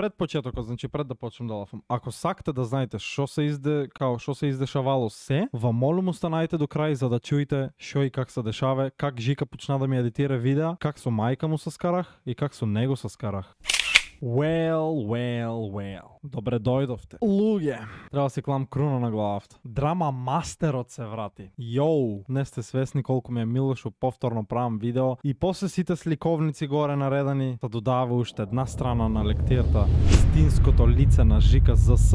пред почетокот, значи пред да почнем да лафам. Ако сакате да знаете што се издешавало се, вам молам останајте до крај за да чуете што и как се дешава, как Жика почна да ми едитира видеа, как со мајка му се скарах и как со него се скарах. Well. Добре дојдовте. Луѓе, треба да си клам круна на главата. Драма мастерот се врати. Йоу, не сте свесни колку ми е мило што повторно правам видео и после сите сликовници горе наредани да додава уште една страна на лектирата, истинското лице на Жика ЗС.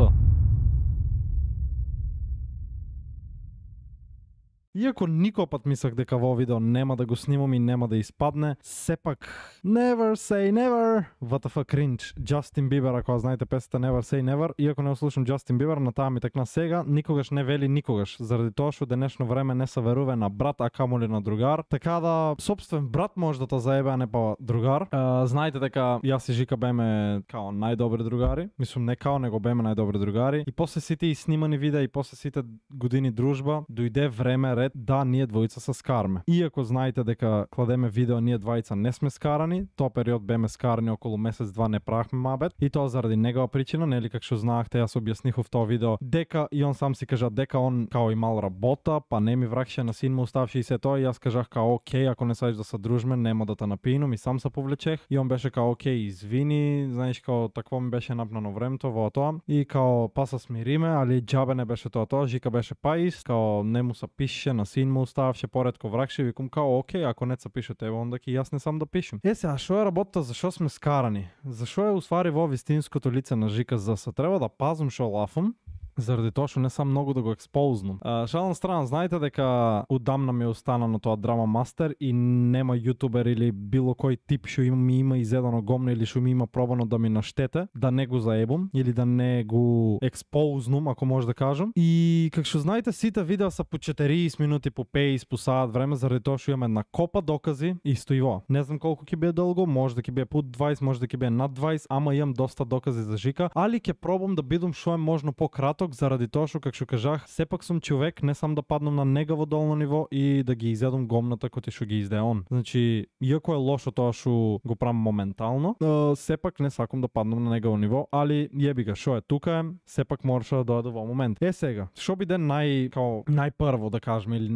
Иако никој пат мислах дека во видео нема да го снимам и нема да испадне, сепак Never Say Never, WTF cringe, Justin Bieber, ако знаете песата Never Say Never, иако не слушам Justin Bieber, на таа ми текна сега, никогаш не вели никогаш, заради тоа што денешно време не се верува на брат, а камоли на другар, така да собствен брат може да те заебе, а не па другар. Знаете дека јас и Жика беме као најдобри другари, мислам не као, него беме најдобри другари, и после сите и снимани видеа и после сите години дружба, дојде време да ние двојца се скарме. Иако знаете дека кладеме видео ние двајца не сме скарани, тоа период беме скарани околу месец-два не правахме мабет и тоа заради негова причина, нели как што знаахте јас објаснихов тоа видео дека и он сам си кажа дека он као имал работа, па не ми вракше на син му оставши и се тоа и јас кажах као окей, ако не саиш да се дружме, нема да те напинам и сам се повлечех и он беше као окей, извини, знаеш као такво ми беше напнано времето во тоа и као па се смириме, али џабе не беше тоа, Жика беше паис, као не му се пише на син му оставаше поредко вракше, викам као окей, ако не се пише тебе, онда ќе јас не сам да пишем. Сега што е работата, зашо сме скарани? Зашо е уствари во вистинското лице на Жика ЗС? Треба да пазам што лафам, заради тоа што не сам многу да го експознам. Шал на страна, знаете дека удамна ми е останано тоа драма мастер и нема јутубер или било кој тип што ми има изедено гомно или што ми има пробано да ми наштете, да не го заебам или да не го експознам, ако може да кажам. И как што знаете, сите видеа се по 40 минути, по 50, по саат време, заради тоа што имаме една копа докази и стои во. Не знам колку ќе биде долго, може да ќе биде под 20, може да ќе биде над 20, ама имам доста докази за Жика, али ќе пробам да бидам што е можно пократок, заради тоа што, как што кажах, сепак сум човек, не сам да паднам на негово долно ниво и да ги изедам гомната кој што ги изде он. Значи, иако е лошо тоа што го правам моментално, сепак не сакам да паднам на негово ниво, али јеби га, што е тука, сепак мораше да дојде во момент. Сега, што биде најпрво да кажеме или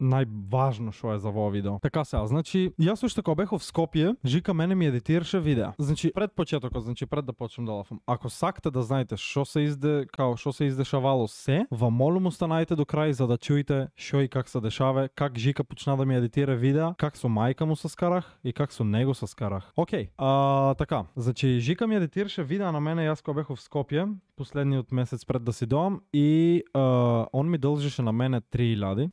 најважно што е за во видео. Така сега, значи, јас уште кога бев в Скопје, Жика мене ми едитираше видеа. Значи, пред почетокот, значи пред да почнем да лафам. Ако сакате да знаете што се издешавало се, вам молам останајте до крај за да чуете што и как се дешава, как Жика почна да ми едитира видеа, как со мајка му се скарах и как со него се скарах. Окей, така, значи Жика ми едитираше видеа на мене јас кога бев в Скопје, последниот месец пред да си доам и он ми должеше на мене 3000.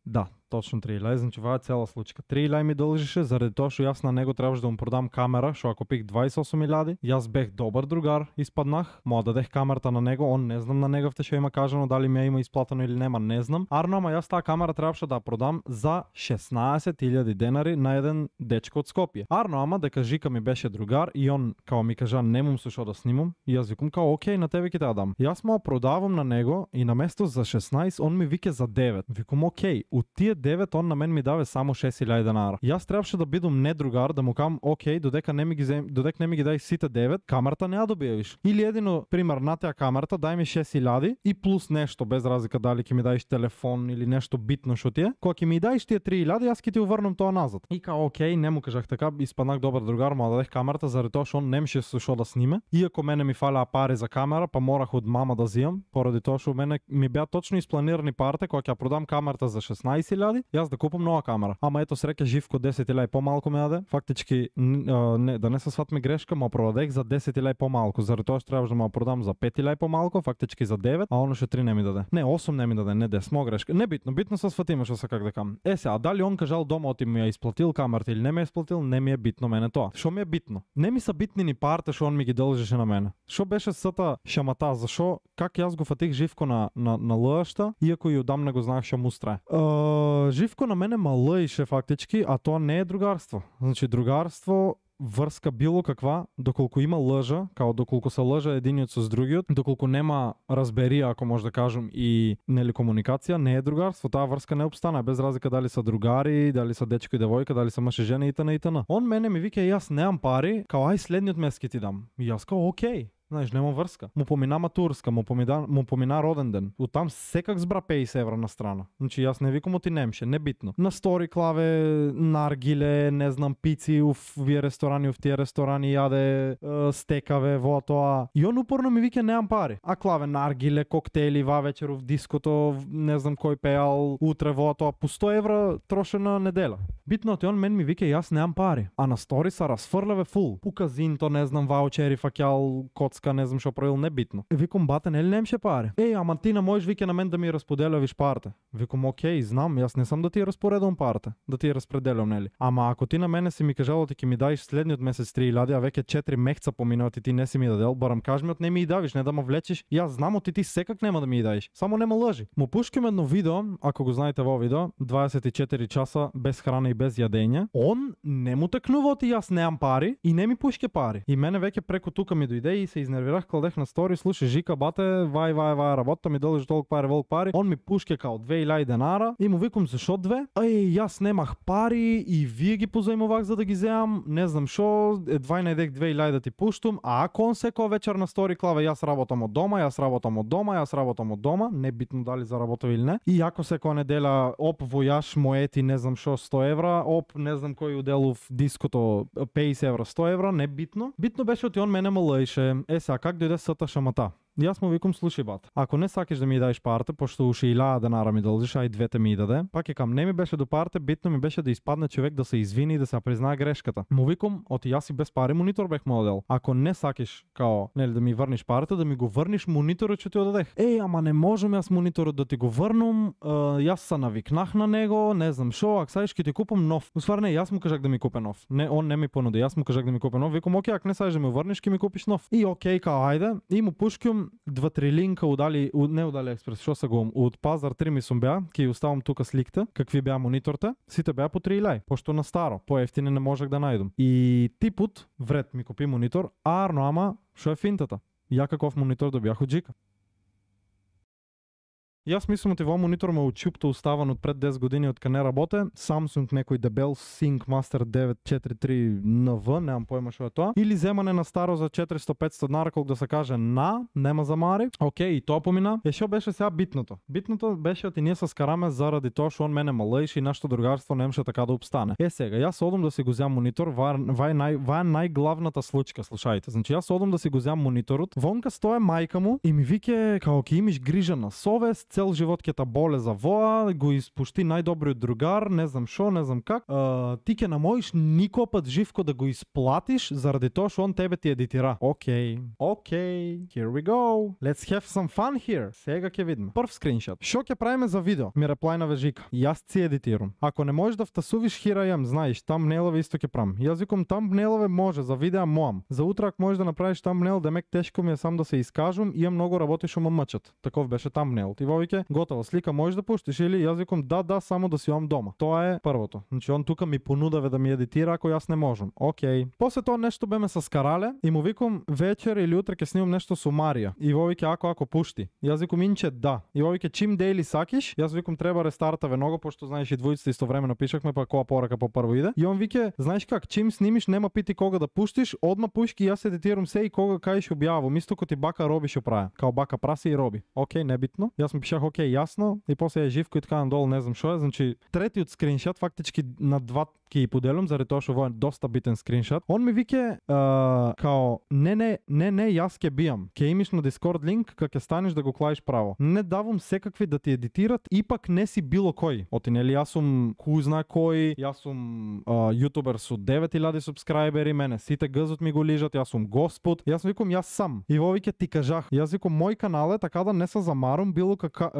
Да, точно 3000, значи това е цела случка. 3000 ми дължише, заради тоа што јас на него требаше да му продам камера, што ако пих 28.000, јас бех добар другар, испаднах, му дадех камерата на него, он не знам на неговте што има кажано, дали ми ја има исплатено или нема, не знам. Арно, ама јас таа камера требаше да продам за 16.000 денари на еден дечко од Скопје. Арно, ама дека Жика ми беше другар и он као ми кажа немам со што да снимам, и јас викам као окей, на тебе ќе те дам. Јас му продавам на него и на место за 16 он ми вике за 9. Викам окей, од тие 9 он на мен ми даве само 6.000 денара. Јас требаше да бидам не другар, да му кажам окей, додека не ми ги дај сите 9, камерата не ја добиеш. Или едино пример на таа камерата дај ми 6.000 и плюс нешто, без разлика дали ќе ми даеш телефон или нешто битно што ти е. Кога ќе ми даеш тие 3.000, јас ќе ти уврнам тоа назад. И као окей, не му кажах така, испаднах добар другар, му дадех камерата заради тоа што он немаше со што да сниме. Иако мене ми фалеа пари за камера, па морах од мама да зијам, поради тоа што мене ми беа точно испланирани парите кога ќе продам камерата за 16.000, јас да купам нова камера. Ама ето среќа Живко 10.000 помалку ми даде. Фактички да не се сватме грешка, му продадех за 10.000 помалку, заради тоа што требаше да му продам за 5.000 помалку, фактички за 9, а оно што 3 не ми даде. Не, 8 не ми даде, не 10, мо грешка. Не битно се сватиме што се как да кажам. Сега, дали он кажал дома оти ми ја исплатил камерата или не ми ја исплатил, не ми е битно мене тоа. Што ми е битно? Не ми са битни ни парите што он ми ги должеше на мене. Што беше сата шамата, зашо как јас го фатих Живко на лъшта, иако и одамна го знаех што му устрае. Живко на мене ма лъише фактички, а тоа не е другарство. Значи другарство врска било каква, доколку има лъжа, као доколку се лъжа единиот со другиот, доколку нема разберија, ако може да кажем, и нели комуникација, не е другарство, таа врска не обстана, без разлика дали са другари, дали са дечко и девојка, дали са мъж и жена и т.н. Он мене ми вика, јас немам пари, као ај следниот месец ќе ти дам. И јас као окей. Знаеш, нема врска. Му помина матурска, му помина роден ден. Оттам секак збра 50 евра на страна. Значи јас не викам оти немше, небитно. На стори клаве, наргиле, не знам, пици, вие ресторани, тие ресторани јаде стекаве, во тоа. И он упорно ми вика немам пари. А клаве, наргиле, коктейли, ва вечер в диското, не знам кој пеал, утре во тоа, по 100 евра трошена недела. Битно ти он мен ми вика јас немам пари. А на стори са разфрлеве фул. По казинто, не знам, ваучери, факјал, коцка, не знам што правил, небитно. Викам, бате, нели немше пари? Ама ти не можеш, вика, на мен да ми расподелявиш парите. Викам, окей, знам, јас не сам да ти распоредувам парите, да ти распределям, нели? Ама ако ти на мене си ми кажал ти ќе ми даеш следниот месец 3000, а веќе 4 месеца поминат и ти не си ми дадел, барам кажи ми не ми давиш, не да ме влечеш. Јас знам ти секак нема да ми даеш. Само нема лъжи. Му пушкам едно видео, ако го знаете во видео, 24 часа без храна и без јадење. Он не му текнува оти јас немам пари и не ми пушке пари. И мене веќе преку тука ми дојде и се изнервирах, кладех на стори, слушай, Жика, бате, вај, работа ми дължи толкова пари. Он ми пушке као 2000 денара и му викам, зашо две? Јас немах пари и вие ги позајмувах за да ги земам, не знам шо, едва најдех 2000 да ти пуштам, а ако он секоја вечер на стори клаве, јас работам од дома, не битно дали заработав или не. И ако секоја неделя оп војаш моети, не знам шо, 100 евра, оп, не знам кој уделов диското 50 евра, 100 евра, не битно. Битно беше оти он мене ме лајше. Сега, как дојде сата шамата? Јас му викам, слушај бат, ако не сакаш да ми даеш парите, пошто уши 1000 денара ми дължиш, а и двете ми даде, пак кам, не ми беше до парите, битно ми беше да изпадне човек да се извини и да се признае грешката. Му викам, оти јас и без пари монитор бех му дадел. Ако не сакаш, као, нели да ми върнеш парите, да ми го върнеш мониторот што ти одадех. Ама не можам јас мониторот да ти го върнам, јас се навикнах на него, не знам шо, ако сакаш ќе ти купам нов. Уствари не, јас му кажах да ми купе нов. Не, он не ми понуди, јас му кажах да ми купе нов. Викам, окей, ако не сакаш да ми върнеш, ќе ми купиш нов. И окей, као, ајде, и му пушкам 2-3 линка не удали експрес, што се го од Пазар 3 ми сум беа, ќе ја оставам тука сликта, какви беа мониторите, сите беа по 3000, пошто на старо, поевтини не можех да најдам. И типот вред ми купи монитор, ама што е финтата? Ја каков монитор добијах од Жика. Јас мислам оти во монитор ме учупто уставан од пред 10 години од кај не работе, Samsung некој дебел ThinkMaster 943 NV, немам појма што е тоа, или земане на старо за 400-500 денара, колку да се каже нема замари. Окей, и тоа помина. Што беше сега битното? Битното беше оти ние се скараме заради тоа што он мене малејши и нашето другарство немаше така да обстане. Сега, јас одам да си го земам монитор, ва е најглавната случка, слушајте. Значи јас одам да си го земам мониторот, вонка стое мајка му и ми вике као ќе имаш грижа на совест, цел живот ќе та боле за воа, го испушти најдобриот другар, не знам шо, не знам как. Ти ќе намоиш никој пат Живко да го исплатиш заради тоа што он тебе ти едитира. Окей, here we go. Let's have some fun here. Сега ќе видиме. Прв скриншот. Шо ќе правиме за видео? Ми реплајна Жика. Јас си едитирам. Ако не можеш да втасувиш хирајам, знаеш, тамбнелове исто ќе правам. Јас викам тамбнелове може, за видео моам. За утре ако можеш да направиш тамбнел, демек тешко ми е сам да се искажам и многу работи што ме мъчат. Таков беше тамбнел. Ти вике, готово, слика можеш да пуштиш или јас викам да, само да си имам дома. Тоа е првото. Значи он тука ми понудаве да ми едитира ако јас не можам. Окей. После тоа нешто беме се скарале и му викам вечер или утре ќе снимам нешто со Марија. И вике ако пушти. Јас викам инче да. И вике чим дейли сакиш? Јас викам треба рестарта веднага пошто знаеш и двојците истовремено пишахме па која порака по прво иде. И он вике знаеш как чим снимиш нема пити кога да пуштиш, одма пушки јас едитирам се и кога каиш објавам. Исто како ти бака Роби што прави. Као бака праси и Роби. Окей, небитно. Јас му пишах окей, јасно, и после е Живко и така надолу, не знам што е. Значи, третиот скриншот, фактички на два ќе ги поделам, заради тоа што во е доста битен скриншот. Он ми вике као не, јас ќе бијам. Ќе имаш на Discord линк, кога ќе станеш да го клаиш право. Не давам секакви да ти едитират, ипак не си било кој. Оти нели јас сум кузна кој, јас сум јутубер со 9000 субскрајбери, мене сите гъзот ми го лижат, јас сум господ. Јас викам јас сам. И во вике ти кажах, јас викам мој канал е така да не се замарам било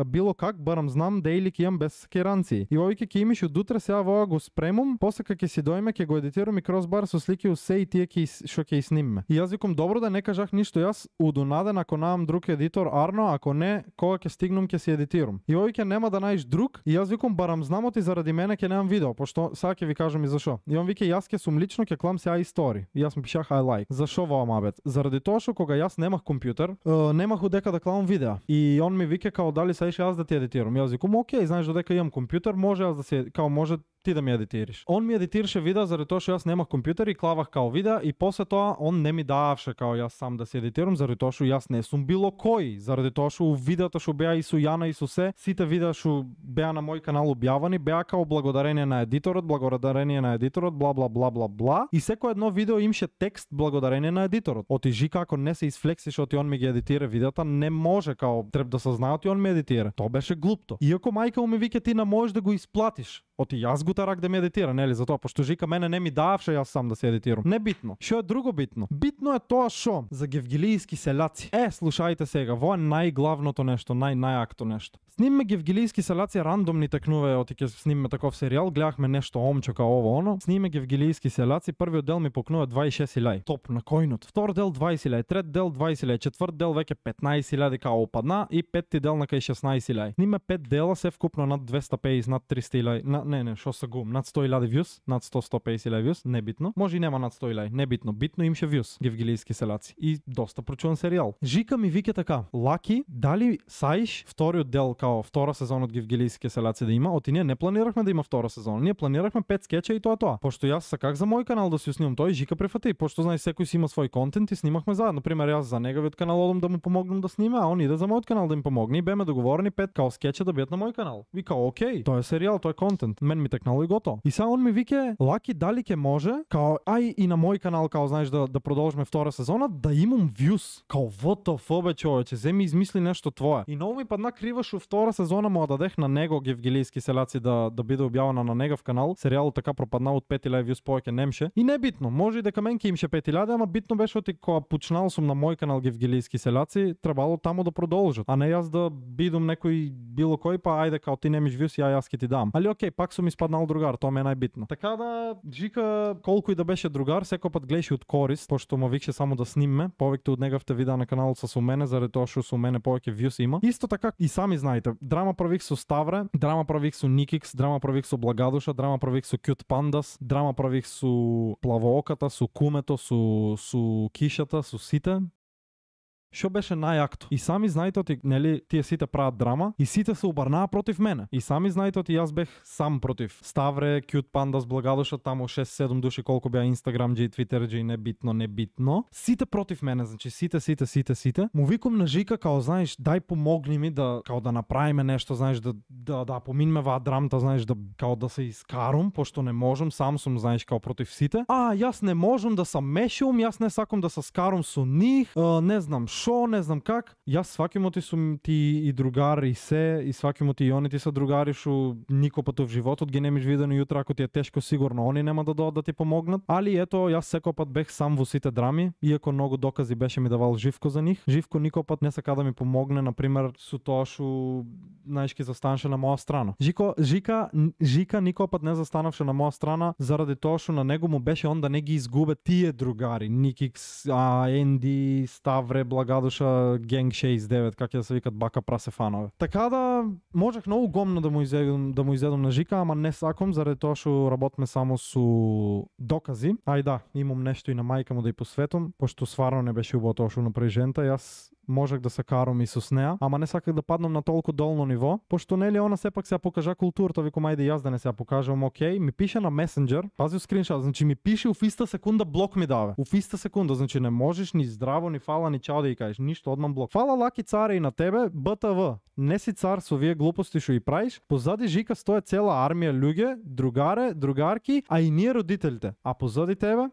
било как, барам знам дали ќе имам без керанци. И овој ќе имаш од утре, сега вова го спремам, после кога ќе си дојме, ќе го едитирам и кросбар со слики усе и тие што ќе снимме. И јас викам добро да не кажах ништо, јас удонаден ако наам друг едитор Арно, ако не кога ќе стигнам ќе си едитирам. И овој ќе нема да најдеш друг и јас викам барам знам оти заради мене ќе немам видео, пошто сега ќе ви кажам и зашо. И он вика јас ќе сум лично ќе клам сега истори. И јас му пишах I like. Зашо ваа мабет? Заради тоа што кога јас немах компјутер, немах одека да кламам видеа. И он ми вика као дали саиш јас да ти едитирам. Јас викам окей, знаеш додека имам компјутер, може јас да се као може ти да ми едитираш. Он ми едитираше видеа заради тоа што јас немах компјутер и клавах као видеа и после тоа он не ми даваше као јас сам да се едитирам заради тоа што јас не сум било кој, заради тоа што видеата што беа и со Јана и со се, сите видеа што беа на мој канал објавани беа као благодарение на едиторот, бла бла бла бла бла и секој едно видео имаше текст благодарение на едиторот. Оти Жика ако не се изфлексиш оти он ми ги едитира видеата, не може као треба да се знае оти он ми едитира. Тоа беше глупто. Иако мајка ми вика ти не можеш да го исплатиш. Оти јас го тарак да ми едитира, нели, затоа пошто Жика мене не ми даваше јас сам да се едитирам. Не битно. Што е друго битно? Битно е тоа што за гевгилијски селаци. Слушајте сега, во е најглавното нешто, најакто нешто. Снимме гевгилијски селаци, рандомни текнуве, оти ќе снимме таков серијал, гледахме нешто омчо као ово оно. Снимме гевгилијски селаци, првиот дел ми покнува 26.000. Топ на којнот. Втор дел 20.000, трет дел 20.000, четврт дел веќе 15.000 као опадна и петти дел на кај 16.000. Сниме 5 дела се вкупно над 250, над 300.000. Не, шо се гум, над 100.000 views, над 100-150.000 views, небитно. Може и нема над 100.000, небитно. Битно имше views, гевгилијски селаци. И доста прочуван серијал. Жика ми вика така, Лаки, дали саиш вториот дел као втора сезон од гевгилијски селаци да има? Оти ние не планирахме да има втора сезон. Ние планирахме 5 скеча и тоа. Пошто јас саках за мој канал да си снимам тој, Жика прифати, пошто знаеш секој си има свој контент и снимахме заедно. Пример јас за неговиот канал одам да му помогнам да снима, а он иде за мојот канал да ми помогне и беме договорени 5 као скеча да биат на мој канал. Вика, окей, тоа е серијал, тоа е контент. Мен ми текнало и готово. И сега он ми вика, Лаки, дали ќе може, као ај и на мој канал, као знаеш да продолжиме втора сезона, да имам views. Као WTF бе човече, земи измисли нешто твое. И ново ми падна крива што втора сезона му дадех на него гевгилијски селаци да биде објавена на негов канал. Серијалот така пропадна од 5.000 views повеќе немше. И не битно, може и дека мен ќе имше 5.000, ама битно беше оти кога почнал сум на мој канал гевгилијски селаци, требало таму да продолжат, а не јас да бидам некој било кој па ајде као ти немиш views, јас ќе ти дам. Али окей, пак сум испаднал другар, тоа ме е најбитно. Така да Жика колку и да беше другар, секој пат гледаше од корист, пошто му викше само да снимме, повеќе од неговите видеа на каналот со мене, заради тоа што со мене повеќе views има. Исто така и сами знаете, драма правих со Ставре, драма правих со Никикс, драма правих со Благадуша, драма правих со Cute Pandas, драма правих со Плавооката, со Кумето, со Кишата, со сите. Што беше најакто. И сами знаете оти, нели, тие сите прават драма и сите се обрнаа против мене. И сами знаете оти јас бех сам против Ставре, Cute Pandas, Благадуша, таму 6-7 души колку беа Instagram, Twitter, небитно. Сите против мене, значи сите. Му викам на Жика као знаеш, дај помогни ми да као да направиме нешто, знаеш, да поминеме ваа драмата, знаеш, да као да се искарам, пошто не можам, сам сум, знаеш, као против сите. Јас не можам да се мешам, јас не сакам да се скарам со нив, не знам шо, не знам как. Јас свакимо ти сум ти и другар и се, и свакимо ти и они ти се другари што никој пат в животот ги немиш видено јутра, ако ти е тешко сигурно они нема да дојдат да ти помогнат. Али ето, јас секој пат бех сам во сите драми, иако многу докази беше ми давал Живко за нив. Живко никој пат не сака да ми помогне, например, со тоа што најшки застанеше на моја страна. Жика никој пат не застанавше на моја страна заради тоа што на него му беше он да не ги изгубе тие другари, Никикс, Енди, Ставре, Благадуша, Генг 69, как ќе да се викат бака прасефанове. Така да можех многу гомно да му изедам на Жика, ама не сакам заради тоа што работиме само со докази. Имам нешто и на мајка му да ја посветам, пошто сварно не беше убаво тоа што направи жената. Јас можех да се карам и со неа, ама не саках да паднам на толку долно ниво, пошто нели она сепак се ја покажа културата, викам ајде јас да не се ја покажам, окей, ми пише на месенџер, пази скриншот, значи ми пише в иста секунда блок ми даве. В иста секунда, значи не можеш ни здраво, ни фала, ни чао да ја кажеш, ништо, одмам блок. Фала Лаки царе и на тебе, БТВ. Не си цар со вие глупости што и правиш. Позади Жика стои цела армија луѓе, другаре, другарки, а и ние родителите. А позади тебе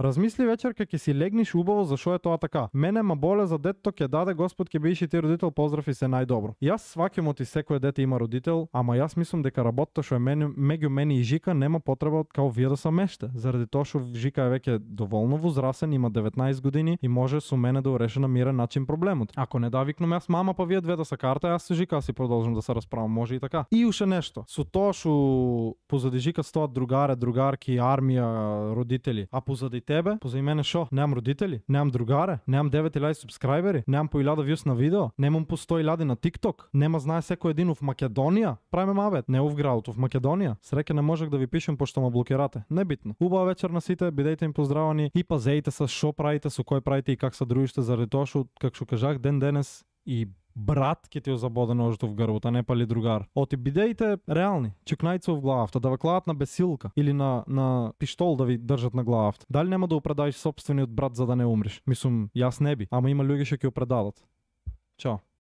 Размисли вечер кога ќе си легнеш убаво зашо е тоа така. Мене ма боле за детето ќе даде Господ ќе бидеш и ти родител, поздрав и се најдобро. Јас сваќам оти секој дете има родител, ама јас мислам дека работата што е меѓу мене и Жика нема потреба као вие да се меште, заради тоа што Жика е веќе доволно возрасен, има 19 години и може со мене да уреше на мирен начин проблемот. Ако не да викнам јас мама па вие две да се карта, јас со Жика си продолжам да се расправам, може и така. И уште нешто, со тоа што позади Жика стоат другаре, другарки, армија, родители, а позади тебе, позади мене шо? Немам родители, немам другаре, немам 9000 субскрајбери, немам по 1000 вјус на видео, немам по 100.000 на TikTok, нема знае секој един в Македонија. Прајме мабет, не в градот, в Македонија. Среќа не можех да ви пишем пошто ме блокирате. Небитно. Убава вечер на сите, бидејте им поздравани и пазејте се шо правите, со кој правите и как се дружите, заради тоа што како што кажах ден денес и брат ќе ти ја забоде ножето в грбот, а не пали другар. Оти бидејте реални, чукнајце в главата, да ве клаат на бесилка или на пиштол да ви држат на главата. Дали нема да упредаиш сопствениот брат за да не умреш? Мислам, јас не би, ама има луѓе што ќе упредадат. Чао.